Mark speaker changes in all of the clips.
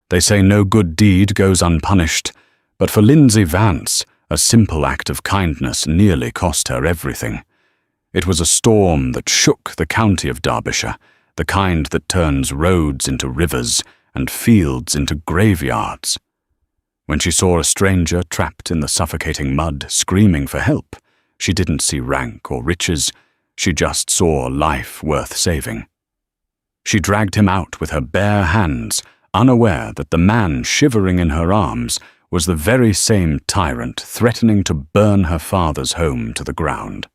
Speaker 1: They say no good deed goes unpunished, but for Lindsay Vance, a simple act of kindness nearly cost her everything. It was a storm that shook the county of Derbyshire, the kind that turns roads into rivers and fields into graveyards. When she saw a stranger trapped in the suffocating mud screaming for help, she didn't see rank or riches, she just saw life worth saving. She dragged him out with her bare hands, unaware that the man shivering in her arms was the very same tyrant threatening to burn her father's home to the ground.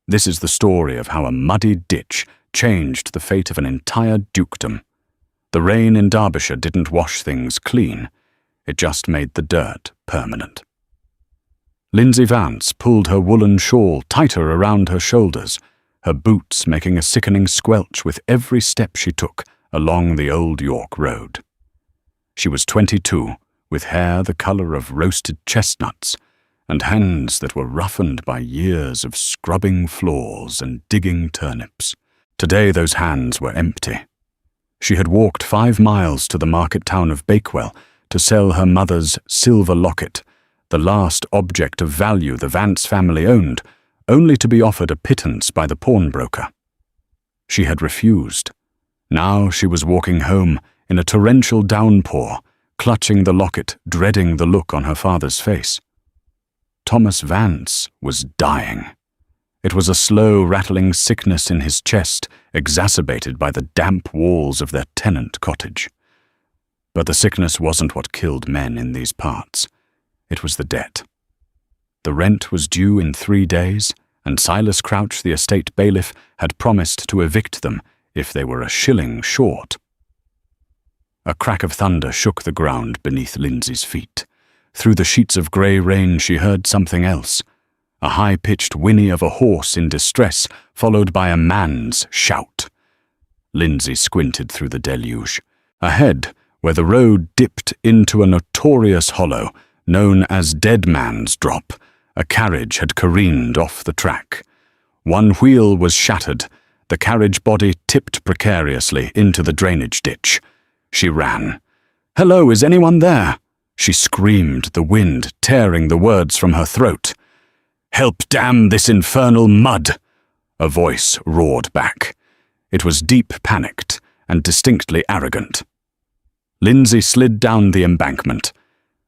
Speaker 1: This is the story of how a muddy ditch changed the fate of an entire dukedom. The rain in Derbyshire didn't wash things clean, it just made the dirt permanent. Lindsay Vance pulled her woolen shawl tighter around her shoulders, her boots making a sickening squelch with every step she took along the old York Road. She was 22, with hair the colour of roasted chestnuts, and hands that were roughened by years of scrubbing floors and digging turnips. Today those hands were empty. She had walked 5 miles to the market town of Bakewell to sell her mother's silver locket, the last object of value the Vance family owned, only to be offered a pittance by the pawnbroker. She had refused. Now she was walking home in a torrential downpour, clutching the locket, dreading the look on her father's face. Thomas Vance was dying. It was a slow, rattling sickness in his chest, exacerbated by the damp walls of their tenant cottage. But the sickness wasn't what killed men in these parts. It was the debt. The rent was due in 3 days, and Silas Crouch, the estate bailiff, had promised to evict them if they were a shilling short. A crack of thunder shook the ground beneath Lindsay's feet. Through the sheets of grey rain she heard something else, a high-pitched whinny of a horse in distress, followed by a man's shout. Lindsay squinted through the deluge. Ahead, where the road dipped into a notorious hollow, known as Dead Man's Drop, a carriage had careened off the track. One wheel was shattered, the carriage body tipped precariously into the drainage ditch. She ran. "Hello, is anyone there?" She screamed, the wind tearing the words from her throat. "Help damn this infernal mud!" a voice roared back. It was deep panicked and distinctly arrogant. Lindsay slid down the embankment.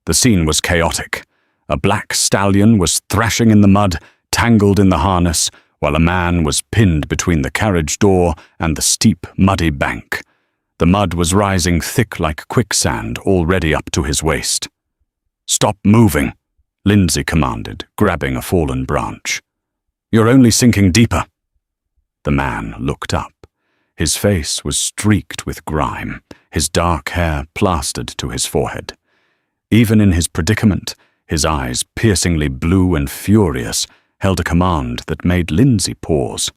Speaker 1: The scene was chaotic. A black stallion was thrashing in the mud, tangled in the harness, while a man was pinned between the carriage door and the steep, muddy bank. The mud was rising thick like quicksand, already up to his waist. "Stop moving," Lindsay commanded, grabbing a fallen branch. "You're only sinking deeper." The man looked up. His face was streaked with grime, his dark hair plastered to his forehead. Even in his predicament, his eyes, piercingly blue and furious, held a command that made Lindsay pause.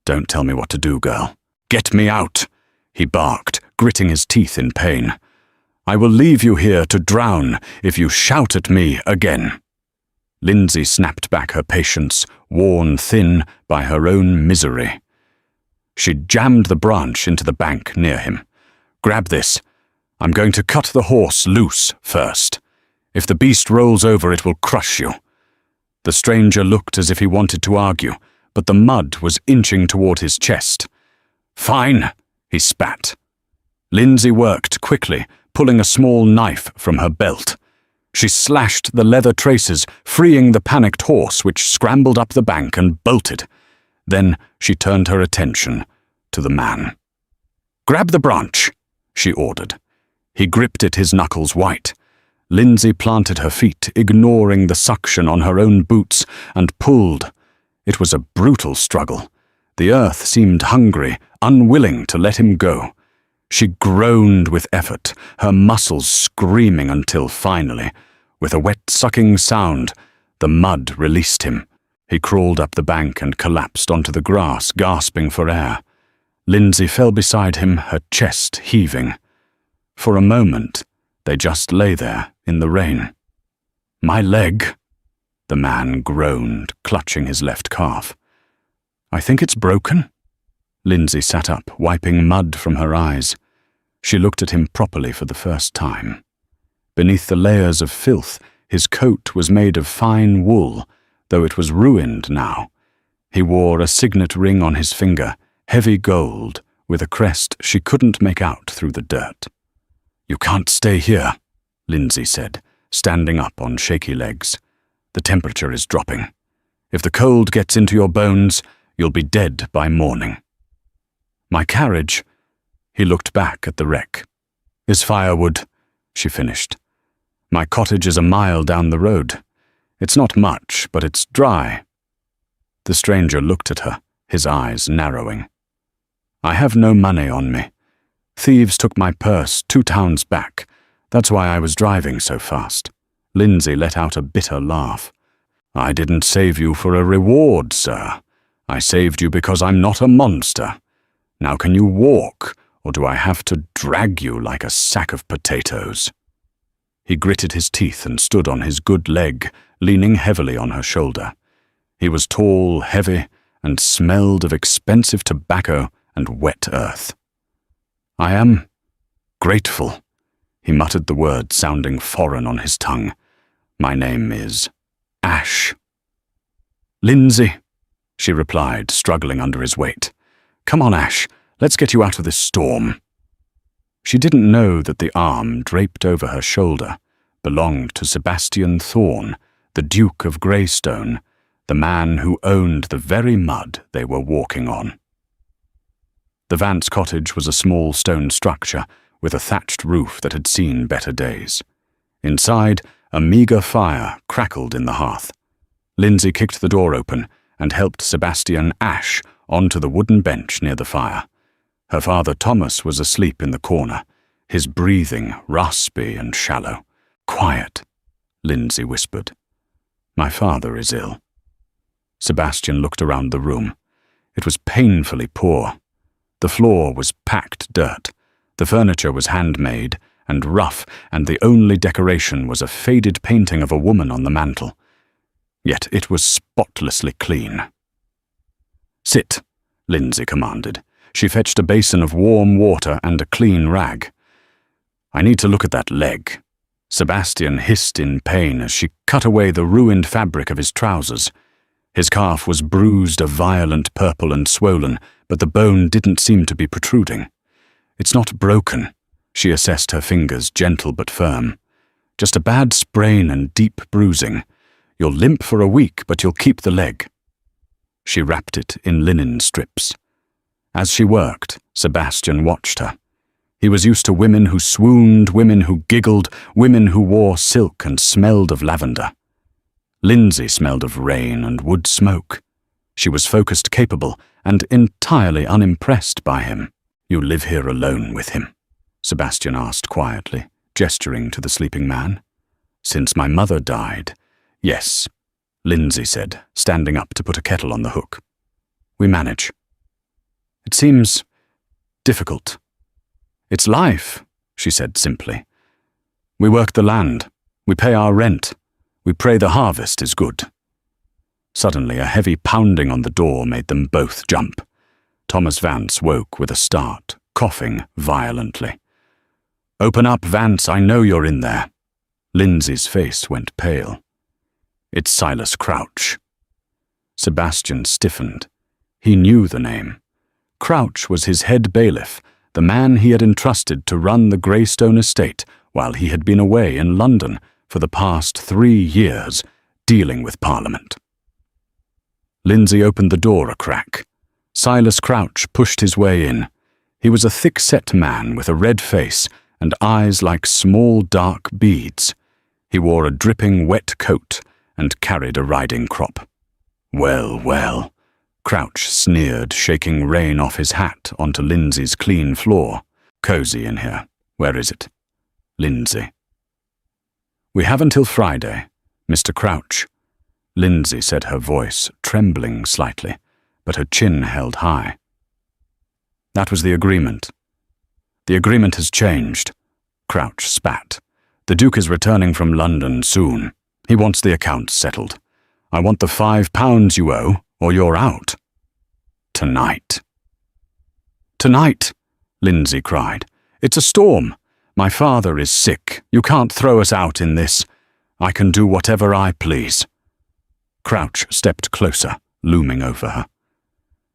Speaker 1: "Don't tell me what to do, girl. Get me out," he barked, gritting his teeth in pain. "I will leave you here to drown if you shout at me again." Lindsay snapped back her patience, worn thin by her own misery. She jammed the branch into the bank near him. "Grab this. I'm going to cut the horse loose first. If the beast rolls over, it will crush you." The stranger looked as if he wanted to argue, but the mud was inching toward his chest. "Fine," he spat. Lindsay worked quickly, pulling a small knife from her belt. She slashed the leather traces, freeing the panicked horse, which scrambled up the bank and bolted. Then she turned her attention to the man. "Grab the branch," she ordered. He gripped it, his knuckles white. Lindsay planted her feet, ignoring the suction on her own boots, and pulled. It was a brutal struggle. The earth seemed hungry, unwilling to let him go. She groaned with effort, her muscles screaming until finally, with a wet sucking sound, the mud released him. He crawled up the bank and collapsed onto the grass, gasping for air. Lindsay fell beside him, her chest heaving. For a moment, they just lay there in the rain. "My leg," the man groaned, clutching his left calf. "I think it's broken." Lindsay sat up, wiping mud from her eyes. She looked at him properly for the first time. Beneath the layers of filth, his coat was made of fine wool, though it was ruined now. He wore a signet ring on his finger, heavy gold, with a crest she couldn't make out through the dirt. "You can't stay here," Lindsay said, standing up on shaky legs. "The temperature is dropping. If the cold gets into your bones, you'll be dead by morning." "My carriage," he looked back at the wreck, "is firewood," she finished. "My cottage is a mile down the road. It's not much, but it's dry." The stranger looked at her, his eyes narrowing. "I have no money on me. Thieves took my purse 2 towns back. That's why I was driving so fast." Lindsay let out a bitter laugh. "I didn't save you for a reward, sir. I saved you because I'm not a monster. Now can you walk, or do I have to drag you like a sack of potatoes?" He gritted his teeth and stood on his good leg, leaning heavily on her shoulder. He was tall, heavy, and smelled of expensive tobacco and wet earth. "I am grateful," he muttered the word sounding foreign on his tongue. "My name is Ash." "Lindsay," she replied, struggling under his weight. "Come on, Ash, let's get you out of this storm." She didn't know that the arm draped over her shoulder belonged to Sebastian Thorne, the Duke of Greystone, the man who owned the very mud they were walking on. The Vance cottage was a small stone structure with a thatched roof that had seen better days. Inside, a meagre fire crackled in the hearth. Lindsay kicked the door open and helped Sebastian Ash onto the wooden bench near the fire. Her father Thomas was asleep in the corner, his breathing raspy and shallow. "Quiet," Lindsay whispered. "My father is ill." Sebastian looked around the room. It was painfully poor. The floor was packed dirt. The furniture was handmade and rough, and the only decoration was a faded painting of a woman on the mantel. Yet it was spotlessly clean. "Sit," Lindsay commanded. She fetched a basin of warm water and a clean rag. "I need to look at that leg." Sebastian hissed in pain as she cut away the ruined fabric of his trousers. His calf was bruised a violent purple and swollen, but the bone didn't seem to be protruding. "It's not broken," she assessed her fingers, gentle but firm. "Just a bad sprain and deep bruising. You'll limp for a week, but you'll keep the leg." She wrapped it in linen strips. As she worked, Sebastian watched her. He was used to women who swooned, women who giggled, women who wore silk and smelled of lavender. Lindsay smelled of rain and wood smoke. She was focused, capable, and entirely unimpressed by him. "You live here alone with him?" Sebastian asked quietly, gesturing to the sleeping man. "Since my mother died, yes," Lindsay said, standing up to put a kettle on the hook. "We manage." "It seems difficult." "It's life," she said simply. "We work the land. We pay our rent. We pray the harvest is good." Suddenly, a heavy pounding on the door made them both jump. Thomas Vance woke with a start, coughing violently. "Open up, Vance, I know you're in there." Lindsay's face went pale. "It's Silas Crouch." Sebastian stiffened. He knew the name. Crouch was his head bailiff, the man he had entrusted to run the Greystone estate while he had been away in London for the past 3 years, dealing with Parliament. Lindsay opened the door a crack. Silas Crouch pushed his way in. He was a thick-set man with a red face and eyes like small dark beads. He wore a dripping wet coat and carried a riding crop. "Well, well," Crouch sneered, shaking rain off his hat onto Lindsay's clean floor. "Cozy in here. Where is it?" "Lindsay." "We have until Friday, Mr. Crouch." Lindsay said, her voice trembling slightly, but her chin held high. "That was the agreement." "The agreement has changed," Crouch spat. "The Duke is returning from London soon. He wants the accounts settled. I want the £5 you owe, or you're out." "Tonight." "Tonight," Lindsay cried. It's a storm. My father is sick. You can't throw us out in this. I can do whatever I please." Crouch stepped closer, looming over her.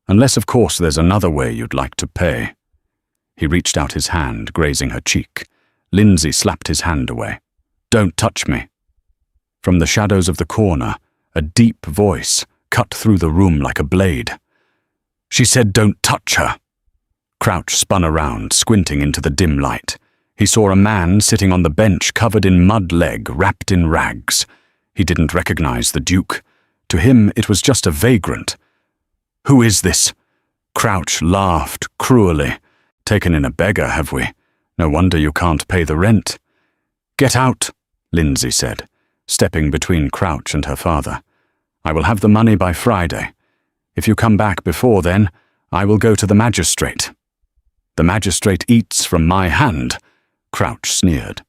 Speaker 1: "Unless, of course, there's another way you'd like to pay." He reached out his hand, grazing her cheek. Lindsay slapped his hand away. "Don't touch me." From the shadows of the corner, a deep voice cut through the room like a blade. "She said don't touch her." Crouch spun around, squinting into the dim light. He saw a man sitting on the bench covered in mud leg, wrapped in rags. He didn't recognize the Duke. To him, it was just a vagrant. "Who is this?" Crouch laughed cruelly. "Taken in a beggar, have we? No wonder you can't pay the rent." "Get out," Lindsay said, stepping between Crouch and her father. "I will have the money by Friday. If you come back before then, I will go to the magistrate." "The magistrate eats from my hand," Crouch sneered.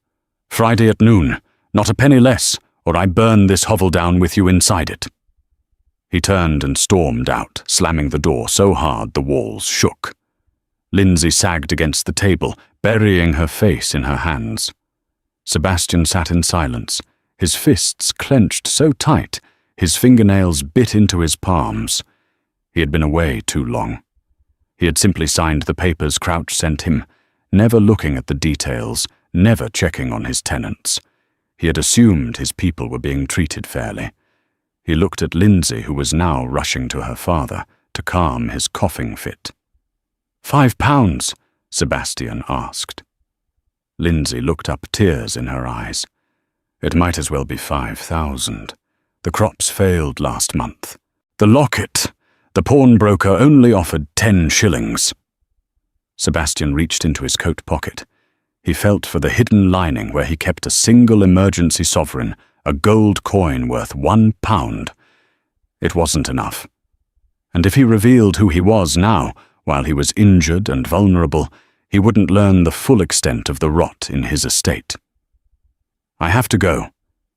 Speaker 1: "Friday at noon, not a penny less, or I burn this hovel down with you inside it." He turned and stormed out, slamming the door so hard the walls shook. Lindsay sagged against the table, burying her face in her hands. Sebastian sat in silence, his fists clenched so tight, his fingernails bit into his palms. He had been away too long. He had simply signed the papers Crouch sent him, never looking at the details, never checking on his tenants. He had assumed his people were being treated fairly. He looked at Lindsay, who was now rushing to her father to calm his coughing fit. £5, Sebastian asked. Lindsay looked up, tears in her eyes. It might as well be 5,000. The crops failed last month. The locket! The pawnbroker only offered 10 shillings. Sebastian reached into his coat pocket. He felt for the hidden lining where he kept a single emergency sovereign, a gold coin worth £1. It wasn't enough. And if he revealed who he was now, while he was injured and vulnerable, he wouldn't learn the full extent of the rot in his estate. "I have to go,"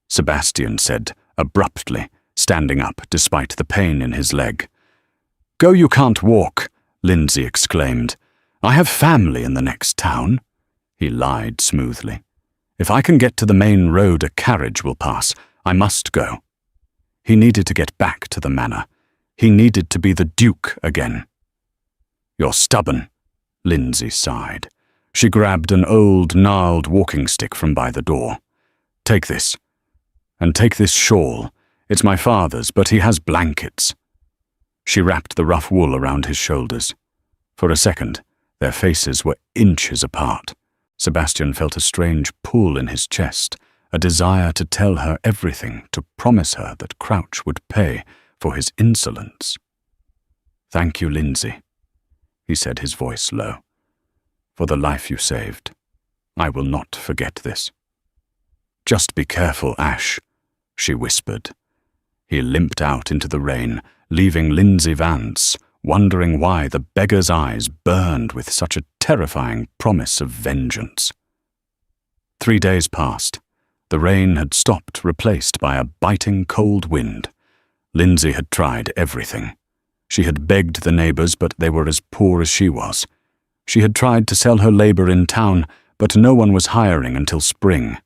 Speaker 1: Sebastian said, abruptly, standing up despite the pain in his leg. "Go, you can't walk," Lindsay exclaimed. "I have family in the next town." He lied smoothly. "If I can get to the main road a carriage will pass, I must go." He needed to get back to the manor. He needed to be the Duke again. "You're stubborn," Lindsay sighed. She grabbed an old, gnarled walking stick from by the door. "Take this. And take this shawl. It's my father's, but he has blankets." She wrapped the rough wool around his shoulders. For a second, their faces were inches apart. Sebastian felt a strange pull in his chest, a desire to tell her everything, to promise her that Crouch would pay for his insolence. "Thank you, Lindsay," he said, his voice low, "for the life you saved. I will not forget this." "Just be careful, Ash," she whispered. He limped out into the rain, leaving Lindsay Vance, wondering why the beggar's eyes burned with such a terrifying promise of vengeance. 3 days passed. The rain had stopped, replaced by a biting cold wind. Lindsay had tried everything. She had begged the neighbours, but they were as poor as she was. She had tried to sell her labour in town, but no one was hiring until spring.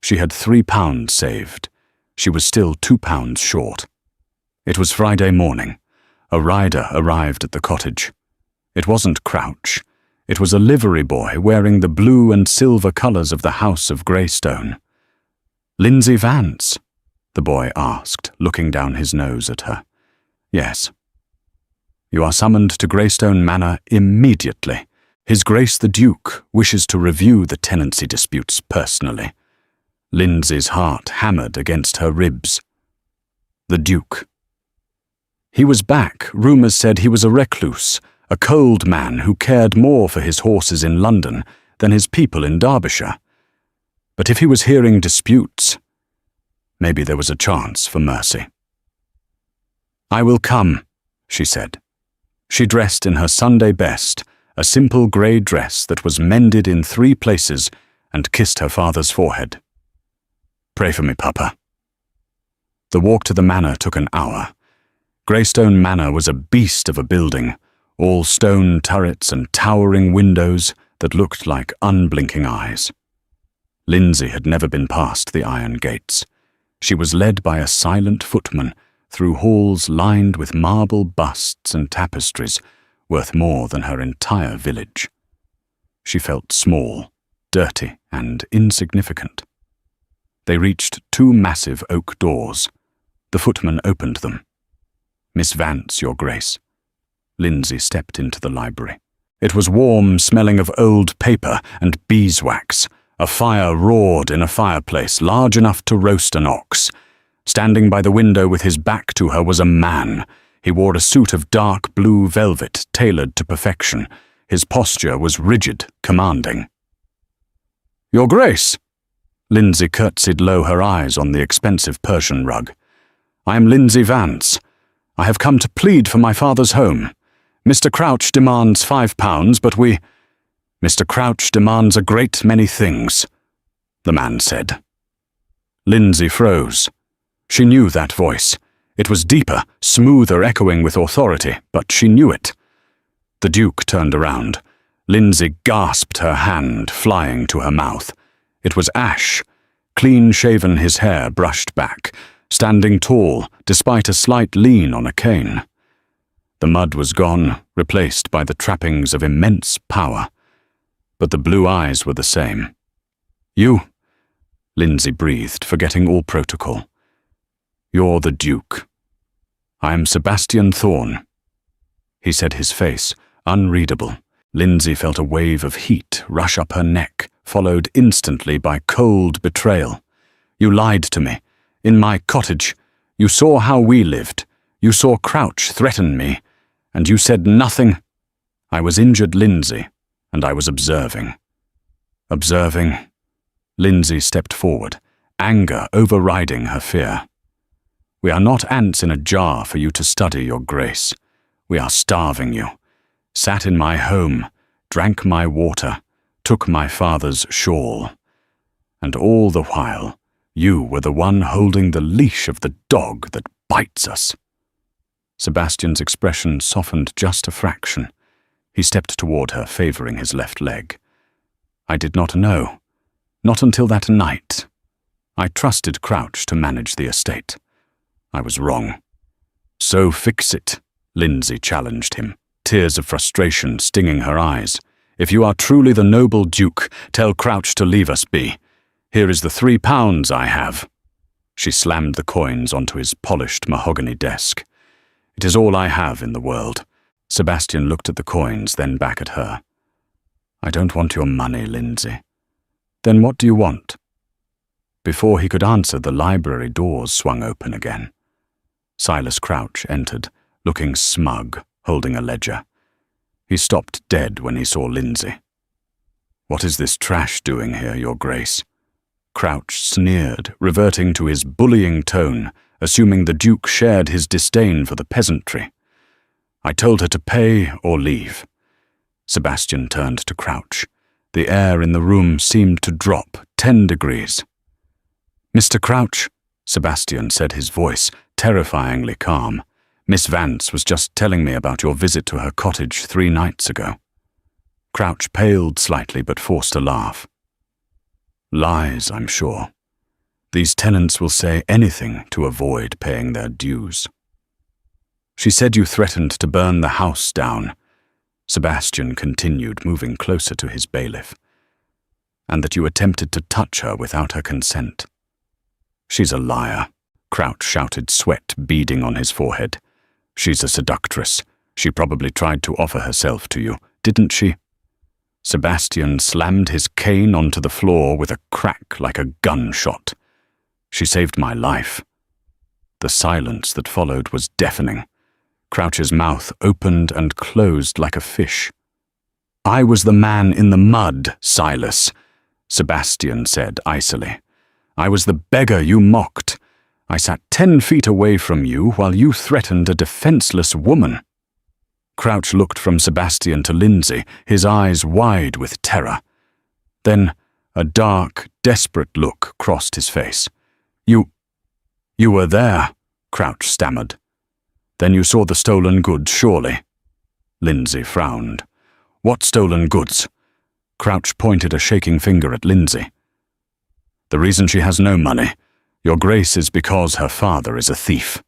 Speaker 1: She had £3 saved. She was still £2 short. It was Friday morning. A rider arrived at the cottage. It wasn't Crouch. It was a livery boy wearing the blue and silver colours of the House of Greystone. "Lindsay Vance?" the boy asked, looking down his nose at her. "Yes." "You are summoned to Greystone Manor immediately. His Grace the Duke wishes to review the tenancy disputes personally." Lindsay's heart hammered against her ribs. The Duke. He was back. Rumours said he was a recluse, a cold man who cared more for his horses in London than his people in Derbyshire. But if he was hearing disputes, maybe there was a chance for mercy. "I will come," she said. She dressed in her Sunday best, a simple grey dress that was mended in 3 places, and kissed her father's forehead. "Pray for me, Papa." The walk to the manor took an hour. Greystone Manor was a beast of a building, all stone turrets and towering windows, that looked like unblinking eyes. Lindsay had never been past the iron gates. She was led by a silent footman through halls lined with marble busts and tapestries worth more than her entire village. She felt small, dirty, and insignificant. They reached 2 massive oak doors. The footman opened them. "Miss Vance, Your Grace." Lindsay stepped into the library. It was warm, smelling of old paper and beeswax. A fire roared in a fireplace large enough to roast an ox. Standing by the window with his back to her was a man. He wore a suit of dark blue velvet tailored to perfection. His posture was rigid, commanding. "Your Grace!" Lindsay curtsied low, her eyes on the expensive Persian rug. "I am Lindsay Vance. I have come to plead for my father's home. Mr. Crouch demands £5, but we—" "Mr. Crouch demands a great many things," the man said. Lindsay froze. She knew that voice. It was deeper, smoother, echoing with authority, but she knew it. The Duke turned around. Lindsay gasped, her hand flying to her mouth. It was Ash, clean-shaven, his hair brushed back, standing tall despite a slight lean on a cane. The mud was gone, replaced by the trappings of immense power. But the blue eyes were the same. "You," Lindsay breathed, forgetting all protocol. "You're the Duke." "I am Sebastian Thorne." He said, his face unreadable. Lindsay felt a wave of heat rush up her neck, followed instantly by cold betrayal. "You lied to me. In my cottage. You saw how we lived. You saw Crouch threaten me. And you said nothing." "I was injured, Lindsay, and I was observing." "Observing?" Lindsay stepped forward, anger overriding her fear. "We are not ants in a jar for you to study, Your Grace. We are starving you. Sat in my home, drank my water, took my father's shawl. And all the while, you were the one holding the leash of the dog that bites us." Sebastian's expression softened just a fraction. He stepped toward her, favoring his left leg. "I did not know. Not until that night. I trusted Crouch to manage the estate. I was wrong." "So fix it," Lindsay challenged him, tears of frustration stinging her eyes. "If you are truly the noble Duke, tell Crouch to leave us be. Here is the £3 I have." She slammed the coins onto his polished mahogany desk. "It is all I have in the world." Sebastian looked at the coins, then back at her. "I don't want your money, Lindsay." "Then what do you want?" Before he could answer, the library doors swung open again. Silas Crouch entered, looking smug, holding a ledger. He stopped dead when he saw Lindsay. "What is this trash doing here, Your Grace?" Crouch sneered, reverting to his bullying tone, assuming the Duke shared his disdain for the peasantry. "I told her to pay or leave." Sebastian turned to Crouch. The air in the room seemed to drop 10 degrees. "Mr. Crouch," Sebastian said, his voice terrifyingly calm. "Miss Vance was just telling me about your visit to her cottage 3 nights ago." Crouch paled slightly but forced a laugh. "Lies, I'm sure. These tenants will say anything to avoid paying their dues." "She said you threatened to burn the house down," Sebastian continued, moving closer to his bailiff, "and that you attempted to touch her without her consent." "She's a liar," Crouch shouted, sweat beading on his forehead. "She's a seductress. She probably tried to offer herself to you, didn't she?" Sebastian slammed his cane onto the floor with a crack like a gunshot. "She saved my life." The silence that followed was deafening. Crouch's mouth opened and closed like a fish. "I was the man in the mud, Silas," Sebastian said icily. "I was the beggar you mocked. I sat 10 feet away from you while you threatened a defenseless woman." Crouch looked from Sebastian to Lindsay, his eyes wide with terror. Then a dark, desperate look crossed his face. You were there," Crouch stammered. "Then you saw the stolen goods, surely?" Lindsay frowned. "What stolen goods?" Crouch pointed a shaking finger at Lindsay. "The reason she has no money, Your Grace, is because her father is a thief.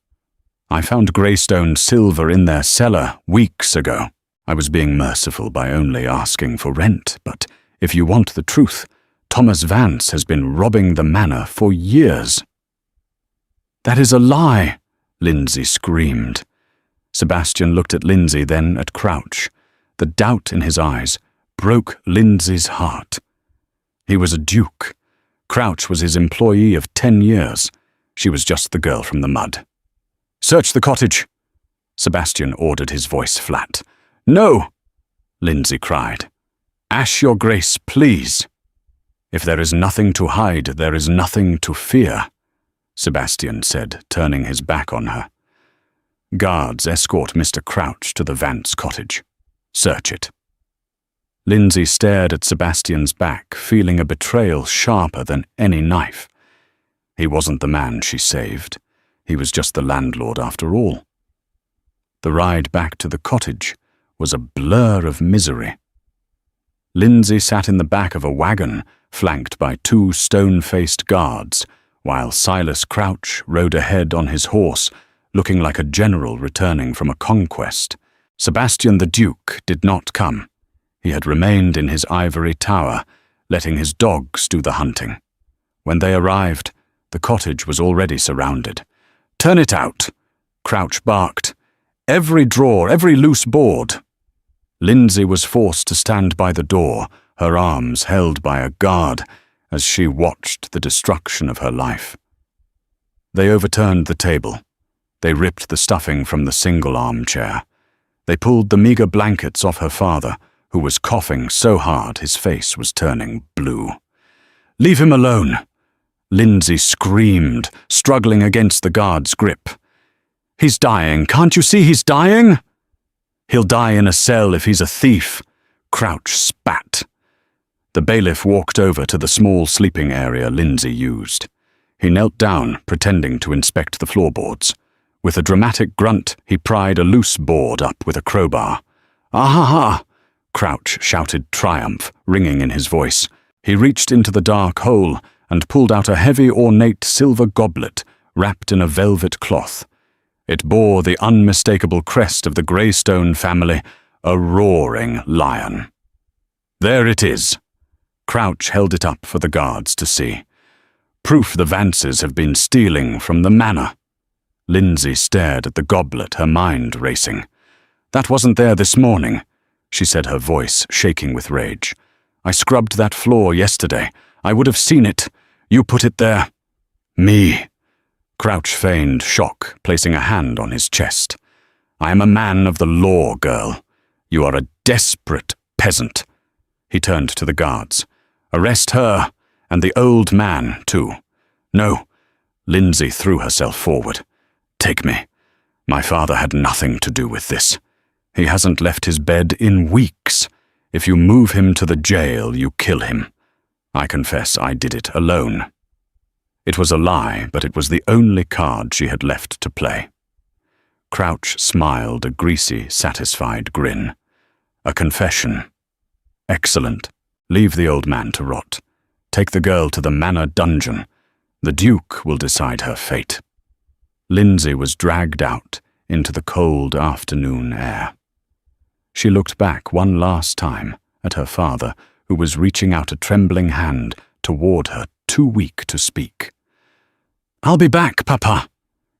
Speaker 1: I found Greystone silver in their cellar weeks ago. I was being merciful by only asking for rent, but if you want the truth, Thomas Vance has been robbing the manor for years." "That is a lie," Lindsay screamed. Sebastian looked at Lindsay, then at Crouch. The doubt in his eyes broke Lindsay's heart. He was a duke. Crouch was his employee of 10 years. She was just the girl from the mud. "Search the cottage," Sebastian ordered, his voice flat. "No," Lindsay cried. "Ash, Your Grace, please." "If there is nothing to hide, there is nothing to fear," Sebastian said, turning his back on her. "Guards, escort Mr. Crouch to the Vance cottage. Search it." Lindsay stared at Sebastian's back, feeling a betrayal sharper than any knife. He wasn't the man she saved. He was just the landlord after all. The ride back to the cottage was a blur of misery. Lindsay sat in the back of a wagon, flanked by 2 stone-faced guards, while Silas Crouch rode ahead on his horse, looking like a general returning from a conquest. Sebastian the Duke did not come. He had remained in his ivory tower, letting his dogs do the hunting. When they arrived, the cottage was already surrounded. "Turn it out," Crouch barked. "Every drawer, every loose board." Lindsay was forced to stand by the door, her arms held by a guard, as she watched the destruction of her life. They overturned the table. They ripped the stuffing from the single armchair. They pulled the meager blankets off her father, who was coughing so hard his face was turning blue. "Leave him alone," Lindsay screamed, struggling against the guard's grip. "He's dying. Can't you see he's dying?" "He'll die in a cell if he's a thief," Crouch spat. The bailiff walked over to the small sleeping area Lindsay used. He knelt down, pretending to inspect the floorboards. With a dramatic grunt, he pried a loose board up with a crowbar. "Ah-ha-ha!" Crouch shouted triumph, ringing in his voice. He reached into the dark hole and pulled out a heavy, ornate silver goblet wrapped in a velvet cloth. It bore the unmistakable crest of the Greystone family, a roaring lion. "There it is." Crouch held it up for the guards to see. "Proof the Vances have been stealing from the manor." Lindsay stared at the goblet, her mind racing. "That wasn't there this morning," she said, her voice shaking with rage. "I scrubbed that floor yesterday. I would have seen it. You put it there." "Me." Crouch feigned shock, placing a hand on his chest. "I am a man of the law, girl. You are a desperate peasant." He turned to the guards. "Arrest her, and the old man, too." "No." Lindsay threw herself forward. "Take me. My father had nothing to do with this. He hasn't left his bed in weeks. If you move him to the jail, you kill him. I confess I did it alone." It was a lie, but it was the only card she had left to play. Crouch smiled a greasy, satisfied grin. "A confession. Excellent. Leave the old man to rot. Take the girl to the manor dungeon. The Duke will decide her fate." Lindsay was dragged out into the cold afternoon air. She looked back one last time at her father, who was reaching out a trembling hand toward her, too weak to speak. "I'll be back, Papa,"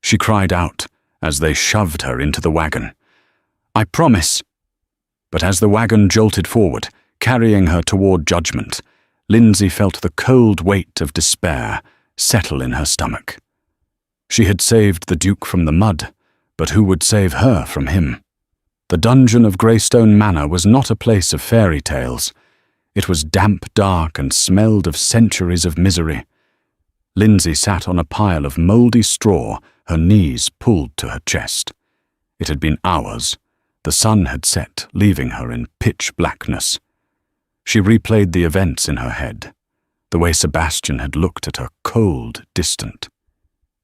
Speaker 1: she cried out as they shoved her into the wagon. "I promise." But as the wagon jolted forward, carrying her toward judgment, Lindsay felt the cold weight of despair settle in her stomach. She had saved the Duke from the mud, but who would save her from him? The dungeon of Greystone Manor was not a place of fairy tales. It was damp, dark, and smelled of centuries of misery. Lindsay sat on a pile of mouldy straw, her knees pulled to her chest. It had been hours. The sun had set, leaving her in pitch blackness. She replayed the events in her head, the way Sebastian had looked at her, cold, distant.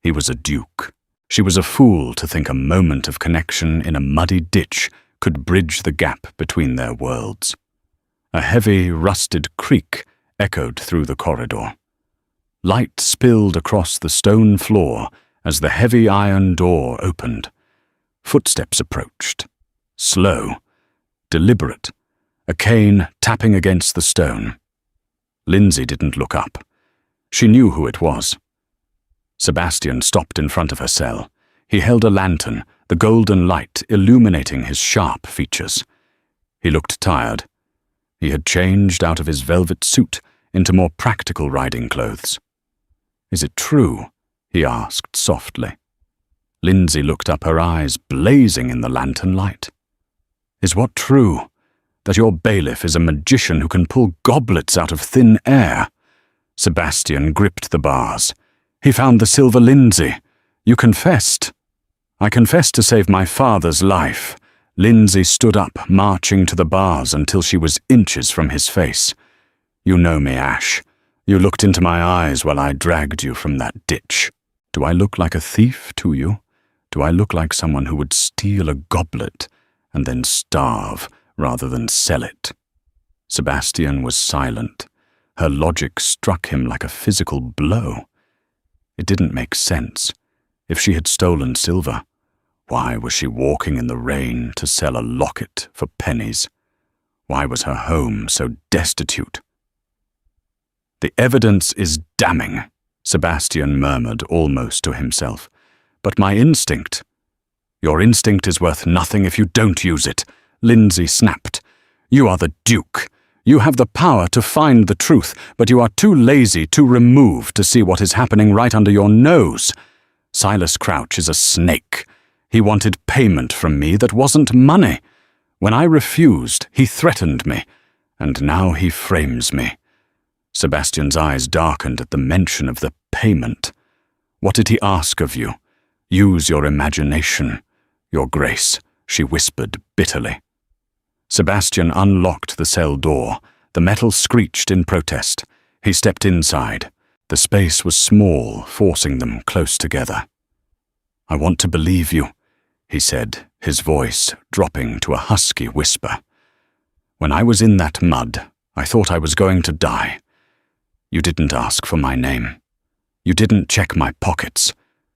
Speaker 1: He was a duke. She was a fool to think a moment of connection in a muddy ditch could bridge the gap between their worlds. A heavy, rusted creak echoed through the corridor. Light spilled across the stone floor as the heavy iron door opened. Footsteps approached. Slow, deliberate, a cane tapping against the stone. Lindsay didn't look up. She knew who it was. Sebastian stopped in front of her cell. He held a lantern, the golden light illuminating his sharp features. He looked tired. He had changed out of his velvet suit into more practical riding clothes. "Is it true?" he asked softly. Lindsay looked up, her eyes blazing in the lantern light. "Is what true? That your bailiff is a magician who can pull goblets out of thin air?" Sebastian gripped the bars. "He found the silver Lindsay. You confessed." "I confessed to save my father's life." Lindsay stood up, marching to the bars until she was inches from his face. "You know me, Ash. You looked into my eyes while I dragged you from that ditch. Do I look like a thief to you? Do I look like someone who would steal a goblet and then starve rather than sell it?" Sebastian was silent. Her logic struck him like a physical blow. It didn't make sense. If she had stolen silver, why was she walking in the rain to sell a locket for pennies? Why was her home so destitute? "The evidence is damning," Sebastian murmured almost to himself. "But my instinct—" "Your instinct is worth nothing if you don't use it," Lindsay snapped. "You are the Duke. You have the power to find the truth, but you are too lazy, too removed to see what is happening right under your nose. Silas Crouch is a snake. He wanted payment from me that wasn't money. When I refused, he threatened me, and now he frames me." Sebastian's eyes darkened at the mention of the payment. "What did he ask of you? Use your imagination, Your Grace," she whispered bitterly. Sebastian unlocked the cell door. The metal screeched in protest. He stepped inside. The space was small, forcing them close together. "I want to believe you," he said, his voice dropping to a husky whisper. "When I was in that mud, I thought I was going to die. You didn't ask for my name. You didn't check my pockets.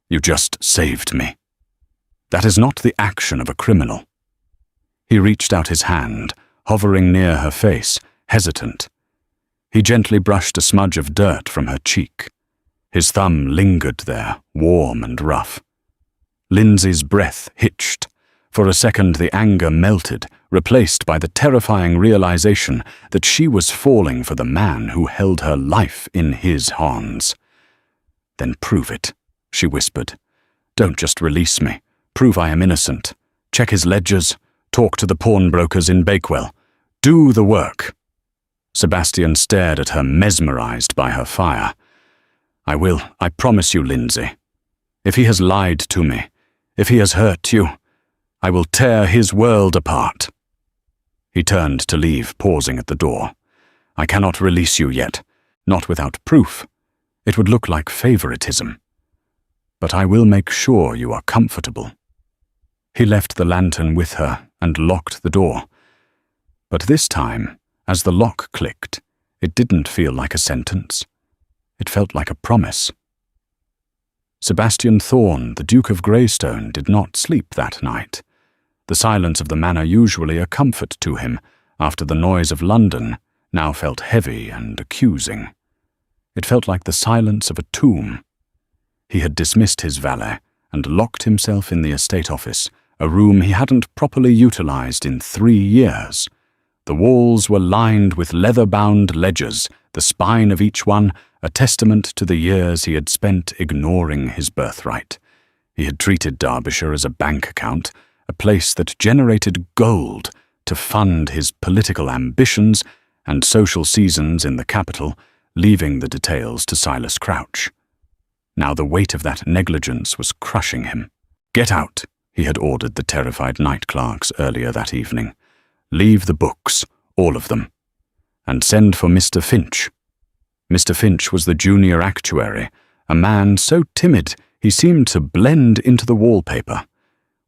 Speaker 1: You just saved me. That is not the action of a criminal." He reached out his hand, hovering near her face, hesitant. He gently brushed a smudge of dirt from her cheek. His thumb lingered there, warm and rough. Lindsay's breath hitched. For a second the anger melted, replaced by the terrifying realization that she was falling for the man who held her life in his hands. "Then prove it," she whispered. "Don't just release me. Prove I am innocent. Check his ledgers. Talk to the pawnbrokers in Bakewell. Do the work." Sebastian stared at her, mesmerized by her fire. "I will, I promise you, Lindsay. If he has lied to me, if he has hurt you, I will tear his world apart." He turned to leave, pausing at the door. "I cannot release you yet, not without proof. It would look like favoritism. But I will make sure you are comfortable." He left the lantern with her and locked the door. But this time, as the lock clicked, it didn't feel like a sentence. It felt like a promise. Sebastian Thorne, the Duke of Greystone, did not sleep that night. The silence of the manor, usually a comfort to him after the noise of London, now felt heavy and accusing. It felt like the silence of a tomb. He had dismissed his valet and locked himself in the estate office, a room he hadn't properly utilized in 3 years. The walls were lined with leather-bound ledgers, the spine of each one a testament to the years he had spent ignoring his birthright. He had treated Derbyshire as a bank account, a place that generated gold to fund his political ambitions and social seasons in the capital, leaving the details to Silas Crouch. Now the weight of that negligence was crushing him. "Get out," he had ordered the terrified night clerks earlier that evening. "Leave the books, all of them. And send for Mr. Finch." Mr. Finch was the junior actuary, a man so timid he seemed to blend into the wallpaper.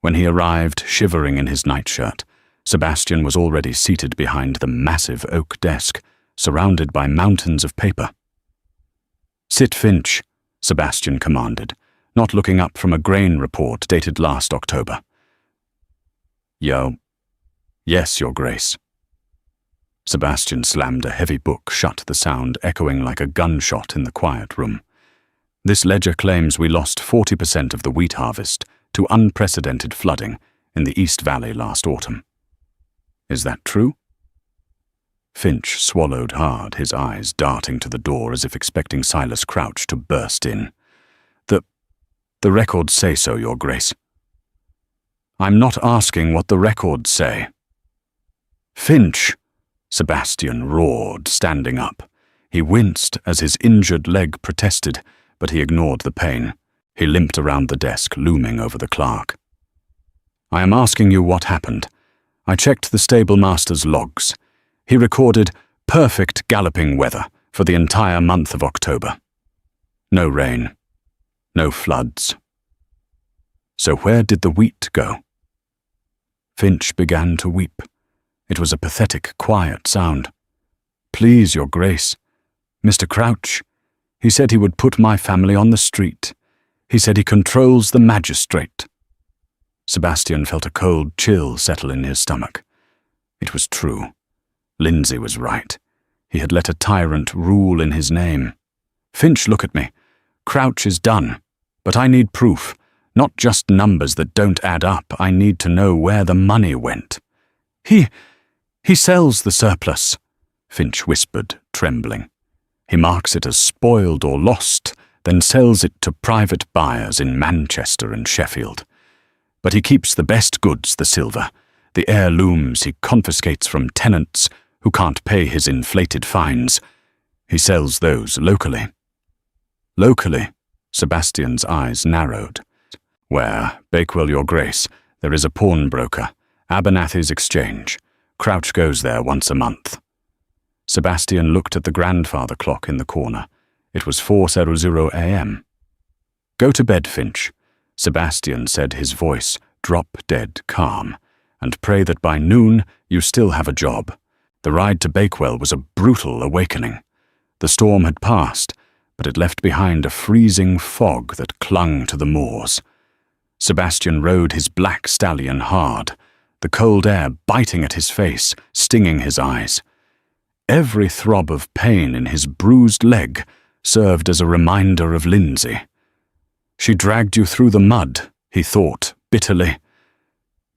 Speaker 1: When he arrived, shivering in his nightshirt, Sebastian was already seated behind the massive oak desk, surrounded by mountains of paper. "Sit, Finch," Sebastian commanded, not looking up from a grain report dated last October. Yes, Your Grace." Sebastian slammed a heavy book shut, the sound echoing like a gunshot in the quiet room. "This ledger claims we lost 40% of the wheat harvest to unprecedented flooding in the East Valley last autumn. Is that true?" Finch swallowed hard, his eyes darting to the door as if expecting Silas Crouch to burst in. The records say so, Your Grace." "I'm not asking what the records say." "Finch!" Sebastian roared, standing up. He winced as his injured leg protested, but he ignored the pain. He limped around the desk, looming over the clerk. "I am asking you what happened. I checked the stablemaster's logs. He recorded perfect galloping weather for the entire month of October. No rain. No floods. So where did the wheat go?" Finch began to weep. It was a pathetic, quiet sound. "Please, Your Grace. Mr. Crouch. He said he would put my family on the street. He said he controls the magistrate." Sebastian felt a cold chill settle in his stomach. It was true. Lindsay was right. He had let a tyrant rule in his name. "Finch, look at me. Crouch is done. But I need proof. Not just numbers that don't add up. I need to know where the money went." He sells the surplus," Finch whispered, trembling. "He marks it as spoiled or lost, then sells it to private buyers in Manchester and Sheffield. But he keeps the best goods, the silver. The heirlooms he confiscates from tenants who can't pay his inflated fines. He sells those locally." "Locally?" Sebastian's eyes narrowed. "Where, Bakewell, Your Grace, there is a pawnbroker, Abernathy's Exchange. Crouch goes there once a month." Sebastian looked at the grandfather clock in the corner. It was 4:00 a.m. "Go to bed, Finch," Sebastian said, his voice drop-dead calm, "and pray that by noon you still have a job. The ride to Bakewell was a brutal awakening. The storm had passed, but it left behind a freezing fog that clung to the moors." Sebastian rode his black stallion hard, the cold air biting at his face, stinging his eyes. Every throb of pain in his bruised leg served as a reminder of Lindsay. "She dragged you through the mud," he thought bitterly.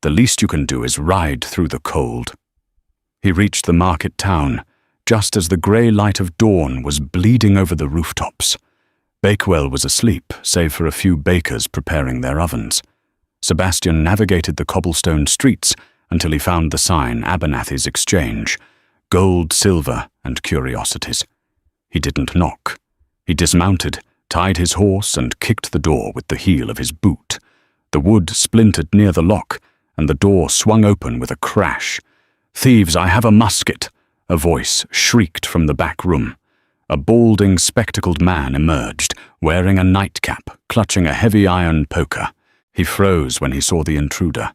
Speaker 1: "The least you can do is ride through the cold." He reached the market town, just as the grey light of dawn was bleeding over the rooftops. Bakewell was asleep, save for a few bakers preparing their ovens. Sebastian navigated the cobblestone streets until he found the sign Abernathy's Exchange, gold, silver, and curiosities. He didn't knock. He dismounted, tied his horse, and kicked the door with the heel of his boot. The wood splintered near the lock, and the door swung open with a crash. "Thieves, I have a musket!" a voice shrieked from the back room. A balding, spectacled man emerged, wearing a nightcap, clutching a heavy iron poker. He froze when he saw the intruder.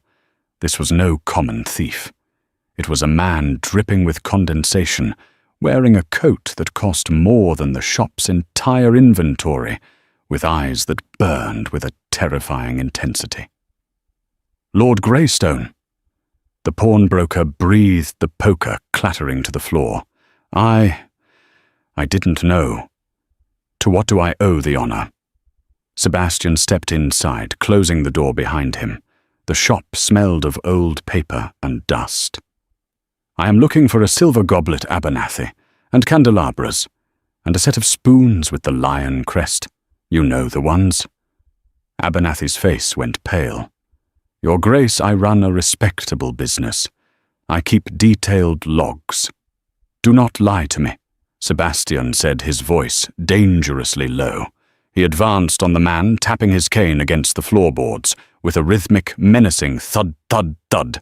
Speaker 1: This was no common thief. It was a man dripping with condensation, wearing a coat that cost more than the shop's entire inventory, with eyes that burned with a terrifying intensity. "Lord Greystone." The pawnbroker breathed the poker clattering to the floor. I didn't know. To what do I owe the honor?" Sebastian stepped inside, closing the door behind him. The shop smelled of old paper and dust. "I am looking for a silver goblet, Abernathy, and candelabras, and a set of spoons with the lion crest. You know the ones." Abernathy's face went pale. "Your Grace, I run a respectable business. I keep detailed logs. Do not lie to me," Sebastian said, his voice dangerously low. He advanced on the man, tapping his cane against the floorboards with a rhythmic, menacing thud, thud, thud.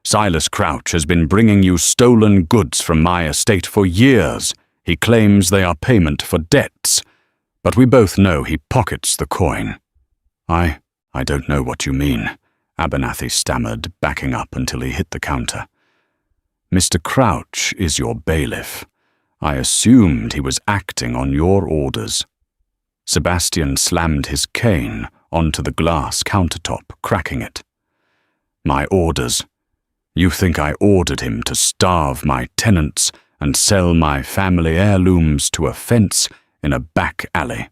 Speaker 1: "Silas Crouch has been bringing you stolen goods from my estate for years. He claims they are payment for debts, but we both know he pockets the coin." I don't know what you mean," Abernathy stammered, backing up until he hit the counter. "Mr. Crouch is your bailiff. I assumed he was acting on your orders." Sebastian slammed his cane onto the glass countertop, cracking it. "My orders? You think I ordered him to starve my tenants and sell my family heirlooms to a fence in a back alley?"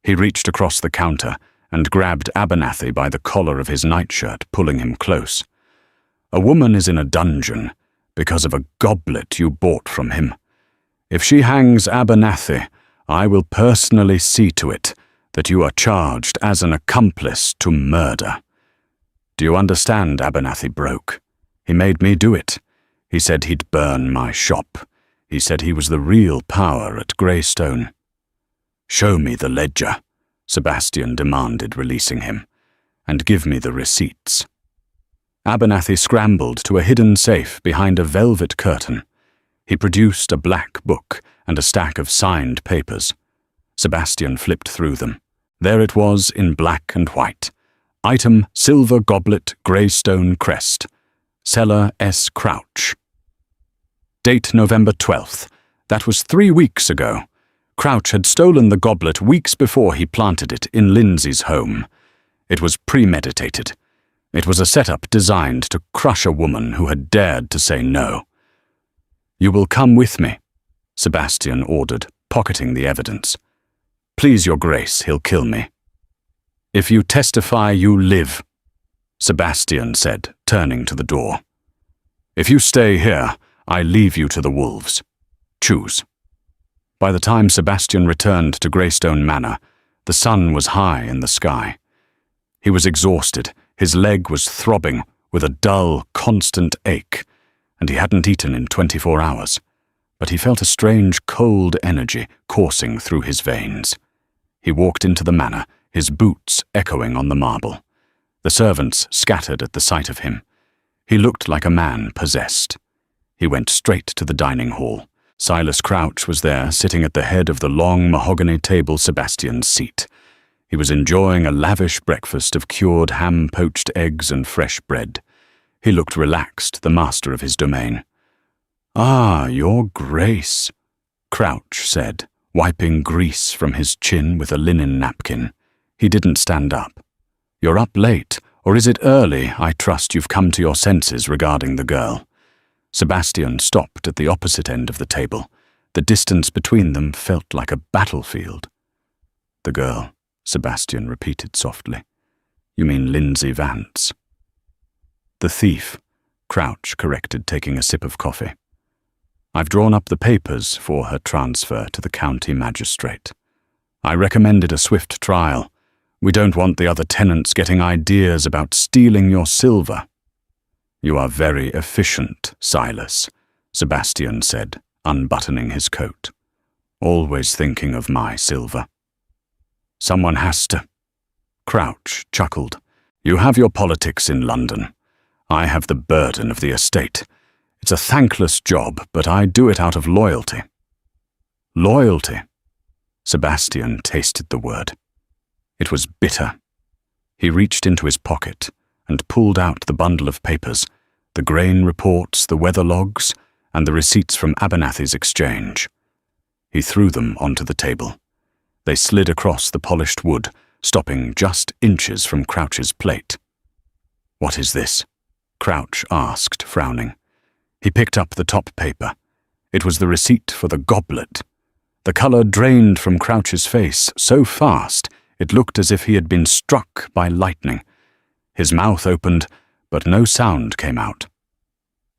Speaker 1: He reached across the counter and grabbed Abernathy by the collar of his nightshirt, pulling him close. "A woman is in a dungeon because of a goblet you bought from him. If she hangs Abernathy, I will personally see to it that you are charged as an accomplice to murder. Do you understand, Abernathy broke? He made me do it. He said he'd burn my shop. He said he was the real power at Greystone." "Show me the ledger," Sebastian demanded, releasing him, "and give me the receipts." Abernathy scrambled to a hidden safe behind a velvet curtain. He produced a black book and a stack of signed papers. Sebastian flipped through them. There it was in black and white. Item: silver goblet, Greystone crest. Seller S. Crouch. Date: November 12th. That was 3 weeks ago. Crouch had stolen the goblet weeks before he planted it in Lindsay's home. It was premeditated. It was a setup designed to crush a woman who had dared to say no. "You will come with me," Sebastian ordered, pocketing the evidence. "Please, Your Grace, he'll kill me." "If you testify, you live," Sebastian said, turning to the door. "If you stay here, I leave you to the wolves. Choose." By the time Sebastian returned to Greystone Manor, the sun was high in the sky. He was exhausted, his leg was throbbing with a dull, constant ache, and he hadn't eaten in 24 hours, but he felt a strange, cold energy coursing through his veins. He walked into the manor, his boots echoing on the marble. The servants scattered at the sight of him. He looked like a man possessed. He went straight to the dining hall. Silas Crouch was there, sitting at the head of the long mahogany table Sebastian's seat. He was enjoying a lavish breakfast of cured ham, poached eggs, and fresh bread. He looked relaxed, the master of his domain. "Ah, Your Grace," Crouch said, wiping grease from his chin with a linen napkin. He didn't stand up. "You're up late, or is it early? I trust you've come to your senses regarding the girl." Sebastian stopped at the opposite end of the table. The distance between them felt like a battlefield. "The girl," Sebastian repeated softly. "You mean Lindsay Vance?" "The thief," Crouch corrected, taking a sip of coffee. "I've drawn up the papers for her transfer to the county magistrate. I recommended a swift trial. We don't want the other tenants getting ideas about stealing your silver." "You are very efficient, Silas," Sebastian said, unbuttoning his coat. "Always thinking of my silver." "Someone has to." Crouch chuckled. "You have your politics in London. I have the burden of the estate. It's a thankless job, but I do it out of loyalty." "Loyalty?" Sebastian tasted the word. It was bitter. He reached into his pocket and pulled out the bundle of papers, the grain reports, the weather logs, and the receipts from Abernathy's exchange. He threw them onto the table. They slid across the polished wood, stopping just inches from Crouch's plate. "What is this?" Crouch asked, frowning. He picked up the top paper. It was the receipt for the goblet. The color drained from Crouch's face so fast it looked as if he had been struck by lightning. His mouth opened, but no sound came out.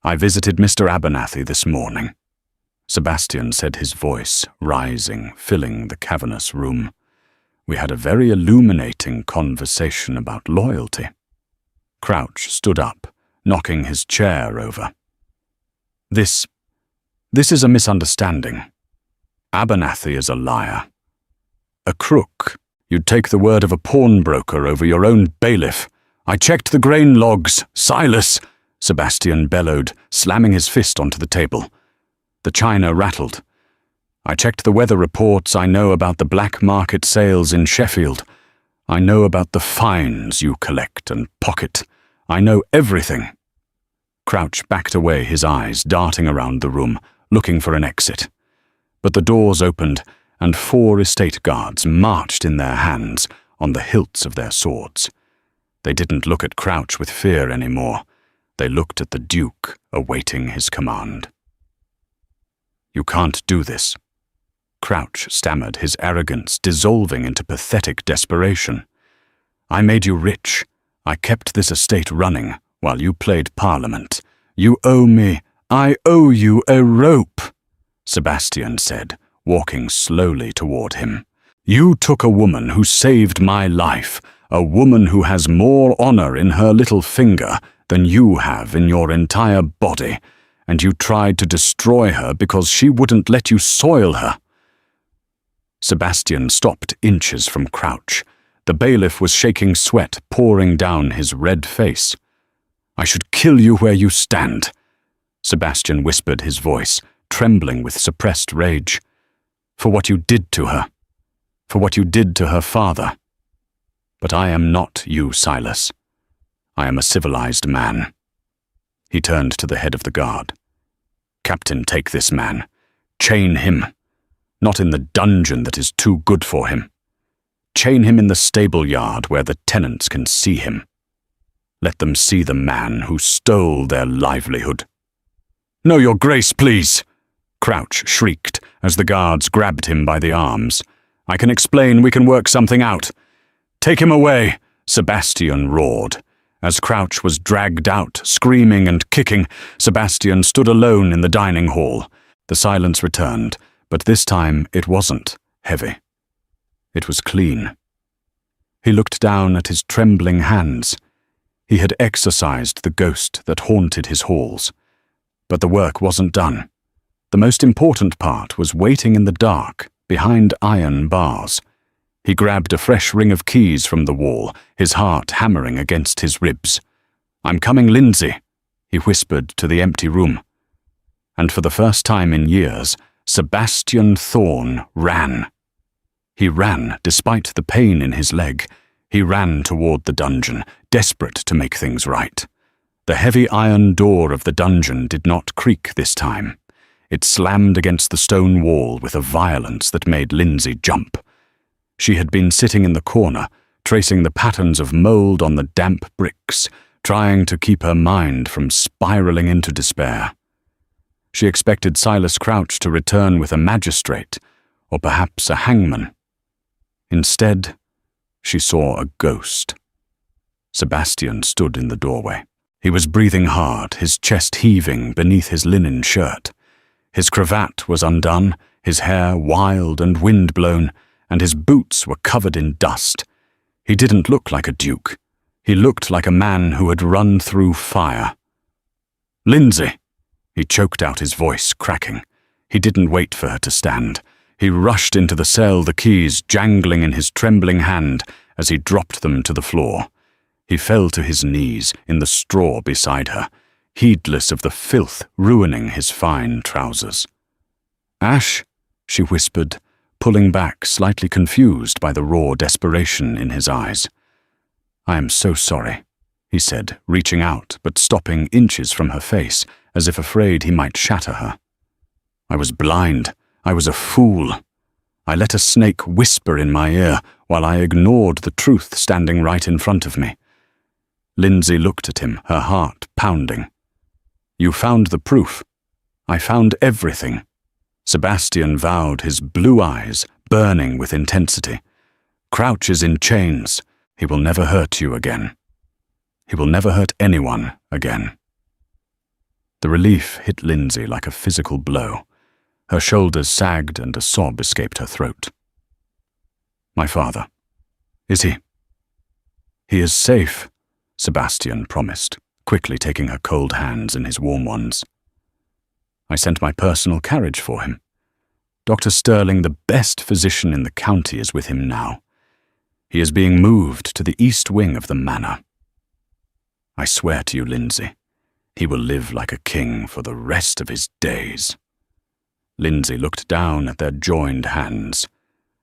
Speaker 1: "I visited Mr. Abernathy this morning," Sebastian said, his voice rising, filling the cavernous room. "We had a very illuminating conversation about loyalty." Crouch stood up, knocking his chair over. This is a misunderstanding. Abernathy is a liar. A crook. You'd take the word of a pawnbroker over your own bailiff. I checked the grain logs, Silas," Sebastian bellowed, slamming his fist onto the table. The china rattled. "I checked the weather reports I know about the black market sales in Sheffield. I know about the fines you collect and pocket. I know everything." Crouch backed away, his eyes darting around the room, looking for an exit. But the doors opened, and 4 estate guards marched in their hands on the hilts of their swords. They didn't look at Crouch with fear anymore. They looked at the Duke, awaiting his command. "You can't do this," Crouch stammered, his arrogance dissolving into pathetic desperation. "I made you rich. I kept this estate running while you played Parliament. You owe me. I owe you a rope," Sebastian said, walking slowly toward him. "You took a woman who saved my life, a woman who has more honor in her little finger than you have in your entire body, and you tried to destroy her because she wouldn't let you soil her." Sebastian stopped inches from Crouch. The bailiff was shaking sweat pouring down his red face. "I should kill you where you stand," Sebastian whispered, his voice trembling with suppressed rage. "For what you did to her. For what you did to her father. But I am not you, Silas. I am a civilized man." He turned to the head of the guard. "Captain, take this man. Chain him. Not in the dungeon that is too good for him. Chain him in the stable yard where the tenants can see him. Let them see the man who stole their livelihood." "No, your grace, please!" Crouch shrieked as the guards grabbed him by the arms. "I can explain, we can work something out." "Take him away," Sebastian roared. As Crouch was dragged out, screaming and kicking, Sebastian stood alone in the dining hall. The silence returned, but this time it wasn't heavy. It was clean. He looked down at his trembling hands. He had exorcised the ghost that haunted his halls. But the work wasn't done. The most important part was waiting in the dark, behind iron bars. He grabbed a fresh ring of keys from the wall, his heart hammering against his ribs. "I'm coming, Lindsay," he whispered to the empty room. And for the first time in years, Sebastian Thorne ran. He ran despite the pain in his leg. He ran toward the dungeon, desperate to make things right. The heavy iron door of the dungeon did not creak this time. It slammed against the stone wall with a violence that made Lindsay jump. She had been sitting in the corner, tracing the patterns of mold on the damp bricks, trying to keep her mind from spiraling into despair. She expected Silas Crouch to return with a magistrate, or perhaps a hangman. Instead, she saw a ghost. Sebastian stood in the doorway. He was breathing hard, his chest heaving beneath his linen shirt. His cravat was undone, his hair wild and wind-blown, and his boots were covered in dust. He didn't look like a duke. He looked like a man who had run through fire. "Lindsay!" He choked out, his voice cracking. He didn't wait for her to stand. He rushed into the cell, the keys jangling in his trembling hand as he dropped them to the floor. He fell to his knees in the straw beside her, heedless of the filth ruining his fine trousers. "Ash," she whispered, pulling back, slightly confused by the raw desperation in his eyes. "I am so sorry," he said, reaching out but stopping inches from her face, as if afraid he might shatter her. "I was blind. I was a fool. I let a snake whisper in my ear while I ignored the truth standing right in front of me." Lindsay looked at him, her heart pounding. "You found the proof. I found everything." Sebastian vowed, his blue eyes burning with intensity. "Crouch is in chains. He will never hurt you again. He will never hurt anyone again." The relief hit Lindsay like a physical blow. Her shoulders sagged and a sob escaped her throat. "My father. Is he?" "He is safe," Sebastian promised, quickly taking her cold hands in his warm ones. "I sent my personal carriage for him. Dr. Sterling, the best physician in the county, is with him now. He is being moved to the east wing of the manor. I swear to you, Lindsay, he will live like a king for the rest of his days." Lindsay looked down at their joined hands.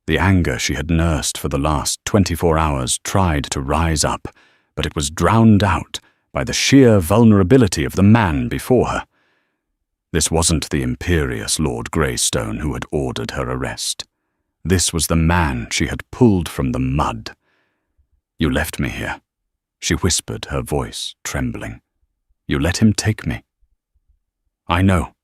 Speaker 1: The anger she had nursed for the last 24 hours tried to rise up, but it was drowned out by the sheer vulnerability of the man before her. This wasn't the imperious Lord Greystone who had ordered her arrest. This was the man she had pulled from the mud. "You left me here," she whispered, her voice trembling. "You let him take me." "I know,"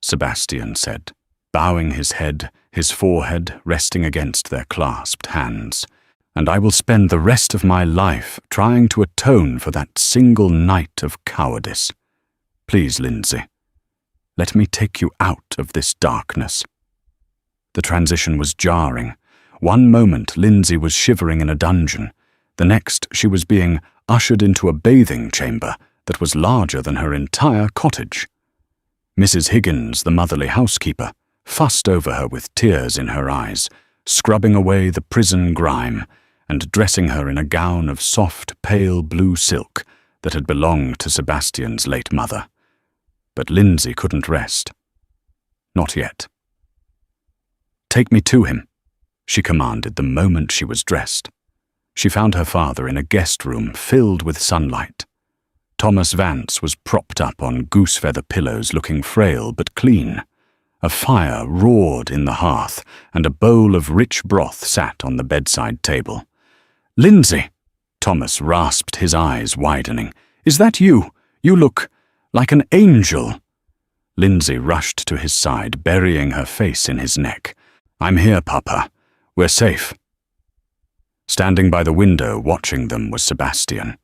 Speaker 1: Sebastian said, bowing his head, his forehead resting against their clasped hands. "And I will spend the rest of my life trying to atone for that single night of cowardice. Please, Lindsay, let me take you out of this darkness." The transition was jarring. One moment Lindsay was shivering in a dungeon. The next she was being ushered into a bathing chamber that was larger than her entire cottage. Mrs. Higgins, the motherly housekeeper, fussed over her with tears in her eyes, scrubbing away the prison grime and dressing her in a gown of soft, pale blue silk that had belonged to Sebastian's late mother. But Lindsay couldn't rest. Not yet. "Take me to him," she commanded the moment she was dressed. She found her father in a guest room filled with sunlight. Thomas Vance was propped up on goosefeather pillows, looking frail but clean. A fire roared in the hearth, and a bowl of rich broth sat on the bedside table. "Lindsay!" Thomas rasped, his eyes widening. "Is that you? You look like an angel." Lindsay rushed to his side, burying her face in his neck. "I'm here, Papa. We're safe." Standing by the window watching them was Sebastian.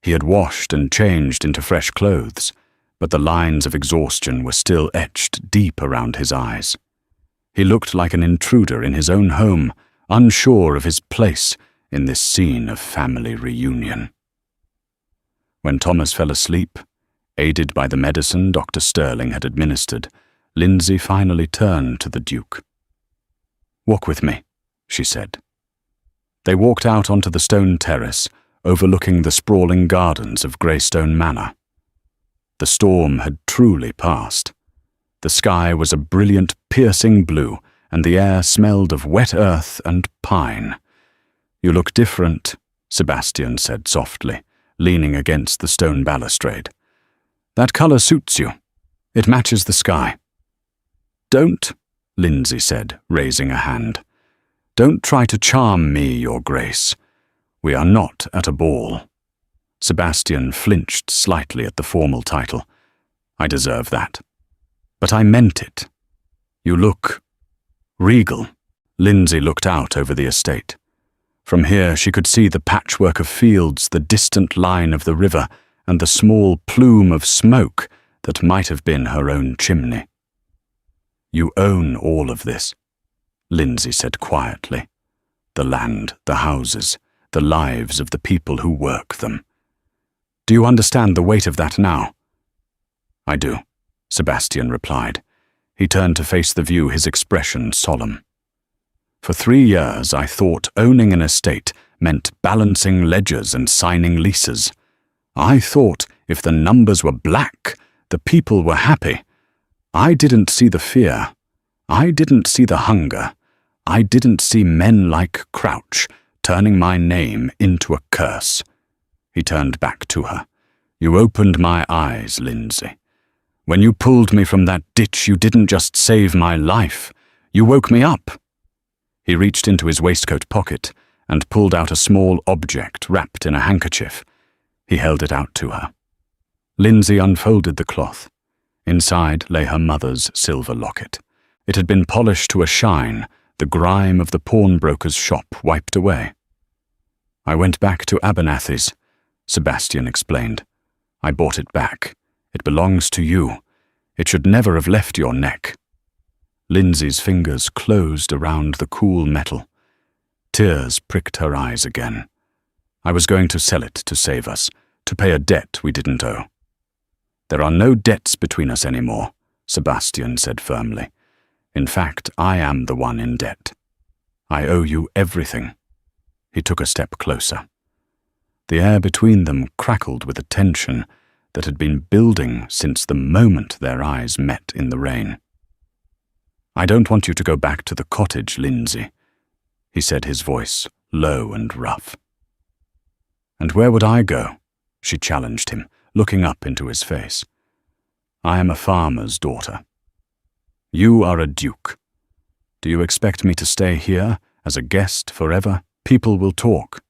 Speaker 1: He had washed and changed into fresh clothes, but the lines of exhaustion were still etched deep around his eyes. He looked like an intruder in his own home, unsure of his place in this scene of family reunion. When Thomas fell asleep, aided by the medicine Dr. Sterling had administered, Lindsay finally turned to the Duke. "Walk with me," she said. They walked out onto the stone terrace, overlooking the sprawling gardens of Greystone Manor. The storm had truly passed. The sky was a brilliant, piercing blue, and the air smelled of wet earth and pine. "You look different," Sebastian said softly, leaning against the stone balustrade. "That color suits you. It matches the sky." "Don't," Lindsay said, raising a hand. "Don't try to charm me, Your Grace. We are not at a ball." Sebastian flinched slightly at the formal title. "I deserve that. But I meant it. You look regal." Lindsay looked out over the estate. From here she could see the patchwork of fields, the distant line of the river, and the small plume of smoke that might have been her own chimney. "You own all of this," Lindsay said quietly. "The land, the houses, the lives of the people who work them. Do you understand the weight of that now?" "I do," Sebastian replied. He turned to face the view, his expression solemn. "For 3 years I thought owning an estate meant balancing ledgers and signing leases. I thought if the numbers were black, the people were happy. I didn't see the fear. I didn't see the hunger. I didn't see men like Crouch turning my name into a curse." He turned back to her. "You opened my eyes, Lindsay. When you pulled me from that ditch, you didn't just save my life. You woke me up." He reached into his waistcoat pocket and pulled out a small object wrapped in a handkerchief. He held it out to her. Lindsay unfolded the cloth. Inside lay her mother's silver locket. It had been polished to a shine, the grime of the pawnbroker's shop wiped away. "I went back to Abernathy's," Sebastian explained. "I bought it back. It belongs to you. It should never have left your neck." Lindsay's fingers closed around the cool metal. Tears pricked her eyes again. "I was going to sell it to save us, to pay a debt we didn't owe." "There are no debts between us anymore," Sebastian said firmly. "In fact, I am the one in debt. I owe you everything." He took a step closer. The air between them crackled with a tension that had been building since the moment their eyes met in the rain. "I don't want you to go back to the cottage, Lindsay. he said, his voice low and rough. "And where would I go?" she challenged him, looking up into his face. "I am a farmer's daughter. You are a duke. Do you expect me to stay here as a guest forever? People will talk.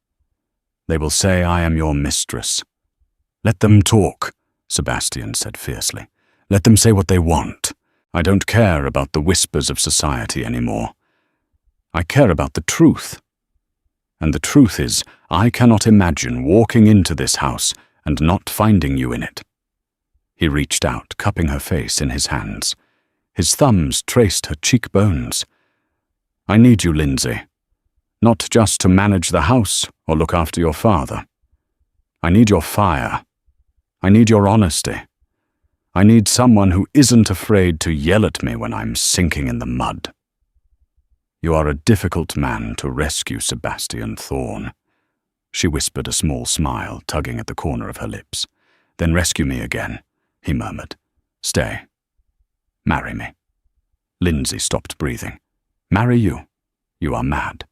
Speaker 1: They will say I am your mistress." "Let them talk," Sebastian said fiercely. "Let them say what they want. I don't care about the whispers of society anymore. I care about the truth. And the truth is, I cannot imagine walking into this house and not finding you in it." He reached out, cupping her face in his hands. His thumbs traced her cheekbones. "I need you, Lindsay. Not just to manage the house or look after your father. I need your fire. I need your honesty. I need someone who isn't afraid to yell at me when I'm sinking in the mud. You are a difficult man to rescue, Sebastian Thorne." She whispered, a small smile tugging at the corner of her lips. "Then rescue me again," he murmured. "Stay. Marry me." Lindsay stopped breathing. "Marry you? You are mad.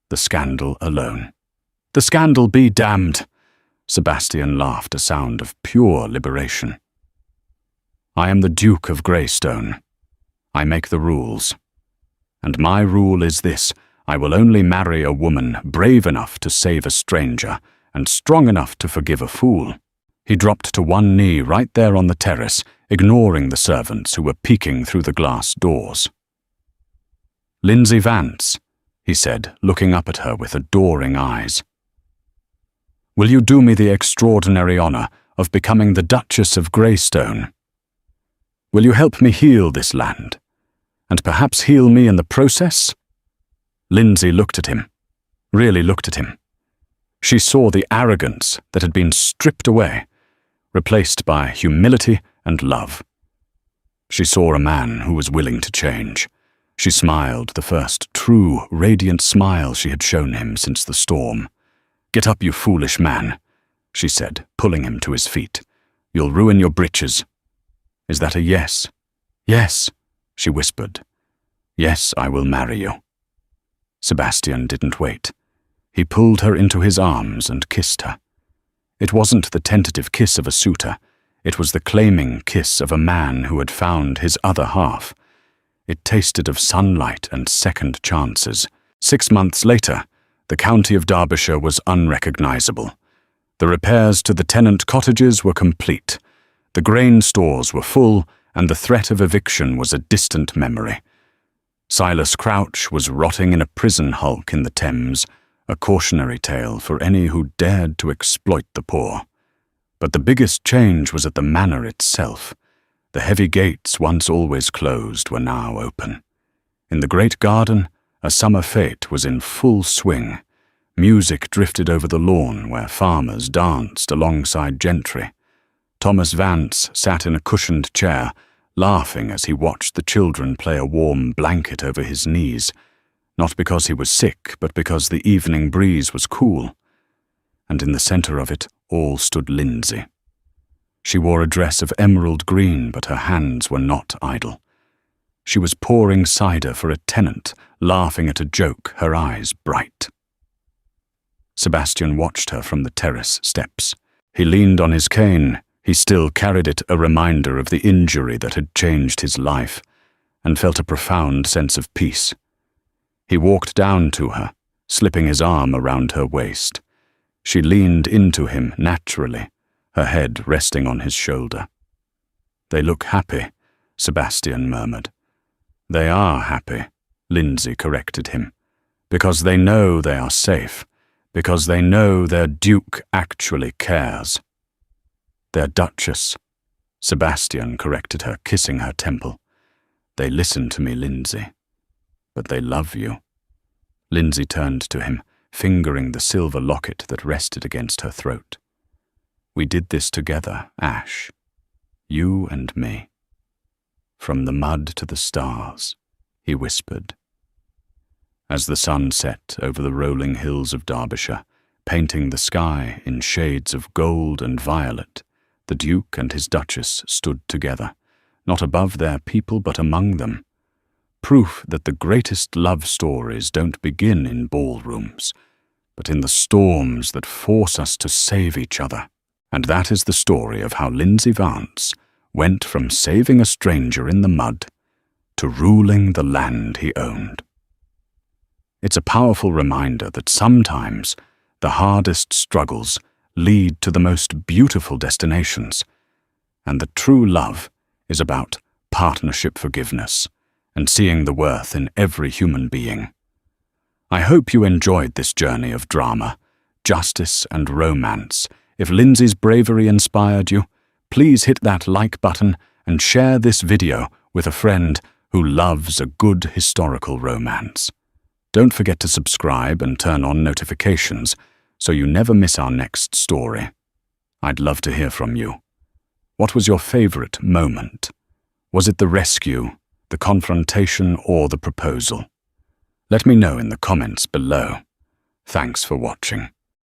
Speaker 1: The scandal alone." "The scandal be damned!" Sebastian laughed, a sound of pure liberation. "I am the Duke of Greystone. I make the rules. And my rule is this: I will only marry a woman brave enough to save a stranger and strong enough to forgive a fool." He dropped to one knee right there on the terrace, ignoring the servants who were peeking through the glass doors. "Lindsay Vance," he said, looking up at her with adoring eyes. "Will you do me the extraordinary honor of becoming the Duchess of Greystone? Will you help me heal this land? And perhaps heal me in the process?" Lindsay looked at him, really looked at him. She saw the arrogance that had been stripped away, replaced by humility and love. She saw a man who was willing to change. She smiled, the first true, radiant smile she had shown him since the storm. "Get up, you foolish man," she said, pulling him to his feet. "You'll ruin your breeches." "Is that a yes?" "Yes," she whispered. "Yes, I will marry you." Sebastian didn't wait. He pulled her into his arms and kissed her. It wasn't the tentative kiss of a suitor. It was the claiming kiss of a man who had found his other half. It tasted of sunlight and second chances. 6 months later, the county of Derbyshire was unrecognizable. The repairs to the tenant cottages were complete. The grain stores were full, and the threat of eviction was a distant memory. Silas Crouch was rotting in a prison hulk in the Thames, a cautionary tale for any who dared to exploit the poor. But the biggest change was at the manor itself. The heavy gates, once always closed, were now open. In the great garden, a summer fete was in full swing. Music drifted over the lawn where farmers danced alongside gentry. Thomas Vance sat in a cushioned chair, laughing as he watched the children play a warm blanket over his knees, not because he was sick, but because the evening breeze was cool. And in the center of it all stood Lindsay. She wore a dress of emerald green, but her hands were not idle. She was pouring cider for a tenant, laughing at a joke, her eyes bright. Sebastian watched her from the terrace steps. He leaned on his cane. He still carried it, a reminder of the injury that had changed his life, and felt a profound sense of peace. He walked down to her, slipping his arm around her waist. She leaned into him naturally, her head resting on his shoulder. "They look happy," Sebastian murmured. "They are happy," Lindsay corrected him, "because they know they are safe, because they know their duke actually cares." "Their duchess," Sebastian corrected her, kissing her temple. "They listen to me, Lindsay, but they love you." Lindsay turned to him, fingering the silver locket that rested against her throat. "We did this together, Ash. You and me. From the mud to the stars," he whispered. As the sun set over the rolling hills of Derbyshire, painting the sky in shades of gold and violet, the Duke and his Duchess stood together, not above their people but among them. proof that the greatest love stories don't begin in ballrooms, but in the storms that force us to save each other. And that is the story of how Lindsay Vance went from saving a stranger in the mud to ruling the land he owned. It's a powerful reminder that sometimes the hardest struggles lead to the most beautiful destinations, and that true love is about partnership forgiveness and seeing the worth in every human being. I hope you enjoyed this journey of drama, justice, and romance. If Lindsay's bravery inspired you, please hit that like button and share this video with a friend who loves a good historical romance. Don't forget to subscribe and turn on notifications so you never miss our next story. I'd love to hear from you. What was your favorite moment? Was it the rescue, the confrontation, or the proposal? Let me know in the comments below. Thanks for watching.